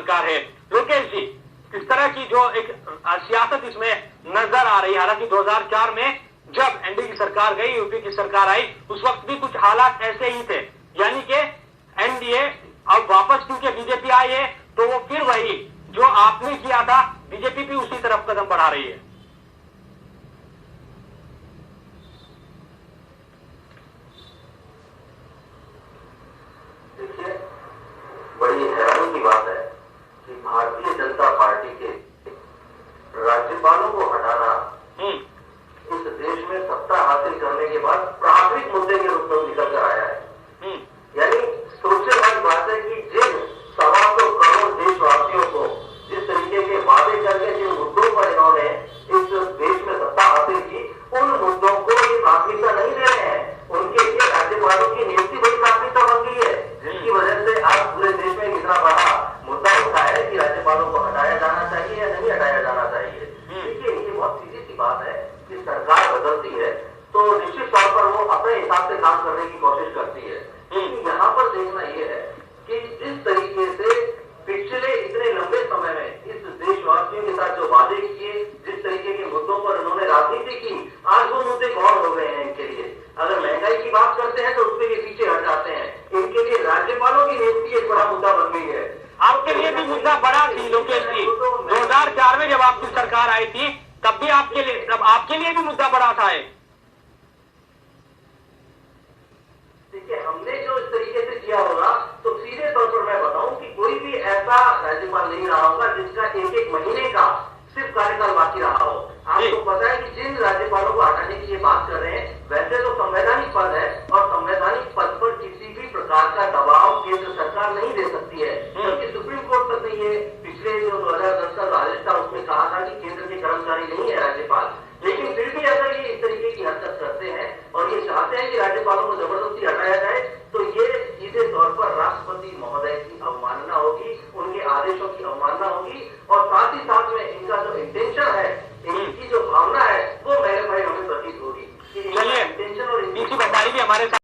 सरकार है। लोकेश जी, इस तरह की जो एक सियासत इसमें नजर आ रही है, हालांकि 2004 में जब एनडीए की सरकार गई, यूपी की सरकार आई, उस वक्त भी कुछ हालात ऐसे ही थे, यानी कि एनडीए अब वापस क्योंकि बीजेपी आई है तो वो फिर वही जो आपने किया था, बीजेपी भी उसी तरफ कदम बढ़ा रही है। देखिए, बड़ी हैरानी की बात है कि भारतीय जनता पार्टी के राज्यपालों को हटाना इस देश में सत्ता हासिल करने के बाद प्राथमिक मुद्दे के रूप में निकल कर आया है। यानी सोचने वाली बात है कि जिन 125 करोड़ देशवासियों को जिस तरीके के वादे करके जिन मुद्दों पर इन्होंने इस देश में सत्ता हासिल की, उन मुद्दों को ये प्राथमिकता नहीं दे रहे हैं। उनके लिए राज्यपालों की नियुक्ति बड़ी प्राथमिकता बन गई है, जिसकी वजह से आज पूरे देश में इतना बड़ा मुद्दा उठा है कि राज्यपालों को हटाया जाना चाहिए या नहीं हटाया जाना चाहिए। देखिए, ये बहुत सीधी सी बात है कि सरकार बदलती है तो निश्चित तौर पर वो अपने हिसाब से काम करने की कोशिश करती है। लेकिन यहाँ पर देखना यह है कि जिस तरीके से पिछले इतने लंबे समय में इस देशवासियों के साथ जो वादे किए, जिस तरीके के मुद्दों पर उन्होंने राजनीति की, आज वो मुद्दे कौन हो गए हैं इनके लिए। अगर महंगाई की बात करते हैं तो उसमें ये पीछे हट जाते हैं। इनके लिए राज्यपालों की नियुक्ति एक बड़ा मुद्दा बन गई है। आपके लिए भी मुद्दा बड़ा थी लोकेश जी, 2004 में जब आपकी सरकार आई थी तब भी आपके लिए भी मुद्दा बड़ा था। देखिए, हमने जो इस तरीके से किया होगा तो सीधे तौर पर मैं बताऊं कि कोई भी ऐसा राज्यपाल नहीं रहा होगा जिसका एक महीने का सिर्फ कार्यकाल बाकी रहा हो। आपको पता है कि जिन राज्यपालों को हटाने की ये बात कर रहे हैं, वैसे तो संवैधानिक पद है और संवैधानिक पद पर किसी भी प्रकार का दबाव केंद्र सरकार नहीं दे सकती है, क्योंकि सुप्रीम कोर्ट तक नहीं है। पिछले जो 2010 का आदेश था उसमें कहा था कि केंद्र के कर्मचारी नहीं है राज्यपाल। लेकिन फिर भी अगर ये इस तरीके की हरकत करते हैं और ये चाहते हैं कि राज्यपालों को जबरदस्ती हटाया जाए, तो ये सीधे तौर पर राष्ट्रपति महोदय की अवमानना होगी, उनके आदेशों की अवमानना होगी और साथ ही साथ में इनका जो इंटेंशन है, इनकी जो भावना है, वो मेरे भाई हमें प्रतीत होगी। चलिए, डीसी भंडारी भी हमारे साथ